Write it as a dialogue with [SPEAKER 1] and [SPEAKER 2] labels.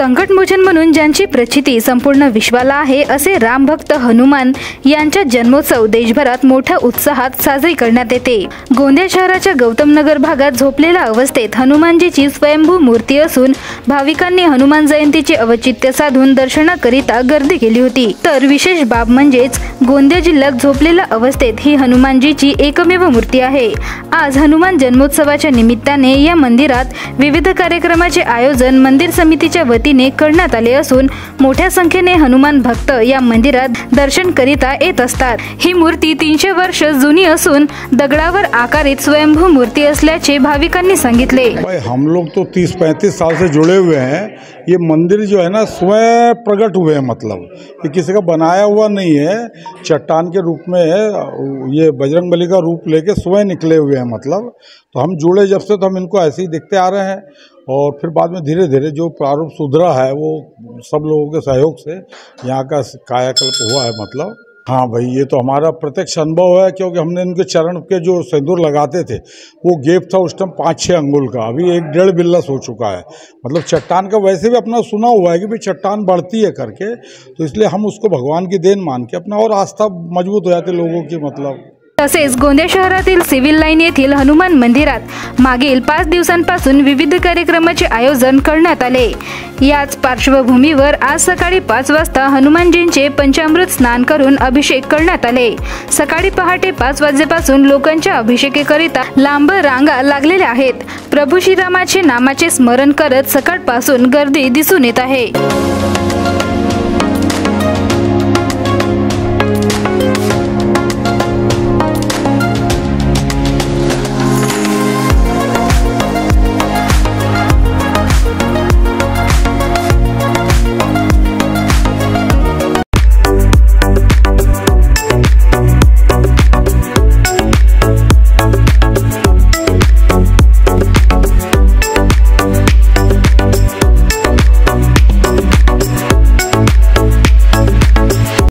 [SPEAKER 1] संकटमोचन म्हणून ज्यांची प्रचिती संपूर्ण विश्वाला आहे असे रामभक्त हनुमान यांचा जन्मोत्सव देशभरात मोठ्या उत्साहात साजरी करण्यात येते। गोंदिया शहराच्या गौतम नगर भागात झोपलेल्या अवस्थेत हनुमानजीची स्वयंभू मूर्ती असून भाविकांनी हनुमान जयंतीचे औचित्य साधून दर्शनाकरिता गर्दी केली होती। तर विशेष बाब म्हणजेच गोंदिया जिल्ह्यात झोपलेल्या अवस्थेत ही हनुमानजीची एकमेव मूर्ती आहे। आज हनुमान जन्मोत्सवाच्या निमित्ताने या मंदिरात विविध कार्यक्रमाचे आयोजन मंदिर समितीच्या वतीने करण्यात आले असून मोठ्या संख्येने हनुमान भक्त या मंदिरात दर्शन करिता येत असतात। ही मूर्ती 300 वर्ष जुनी असून दगडावर आकारित स्वयंभू मूर्ती असल्याचे भाविकांनी सांगितले।
[SPEAKER 2] हम लोग तो 30-35 साल से जुड़े हुए हैं। ये मंदिर जो है ना स्वयं प्रकट हुए हैं, मतलब ये किसी का बनाया हुआ नहीं है, चट्टान के रूप में है। ये बजरंगबली का रूप लेके स्वयं निकले हुए हैं, मतलब तो हम जुड़े जब से तो हम इनको ऐसे ही देखते आ रहे हैं। और फिर बाद में धीरे धीरे जो प्रारूप सुधरा है वो सब लोगों के सहयोग से यहाँ का कायाकल्प हुआ है। मतलब हाँ भाई, ये तो हमारा प्रत्यक्ष अनुभव है, क्योंकि हमने इनके चरण के जो सिंदूर लगाते थे वो गैप था उस टाइम 5-6 अंगुल का, अभी 1-1.5 बिल्लस हो चुका है। मतलब चट्टान का वैसे भी अपना सुना हुआ है कि भाई चट्टान बढ़ती है करके, तो इसलिए हम उसको भगवान की देन मान के अपना और आस्था मजबूत हो जाती लोगों की। मतलब
[SPEAKER 1] तसेच गोंदिया शहरातील सिव्हिल लाईन येथील हनुमान मंदिरात मागील 5 दिवसांपासून विविध कार्यक्रमाचे आयोजन करण्यात आले। याच पार्श्वभूमीवर आज सकाळी 5 वाजता हनुमानजींचे पंचामृत स्नान करून अभिषेक करण्यात आले। सकाळी पहाटे 5 वाजेपासून लोकांच्या अभिषेकाकरिता लांब रांगा लागलेल्या आहेत। प्रभू श्रीरामाचे नामाचे स्मरण करत सकाळपासून गर्दी दिसून येत आहे।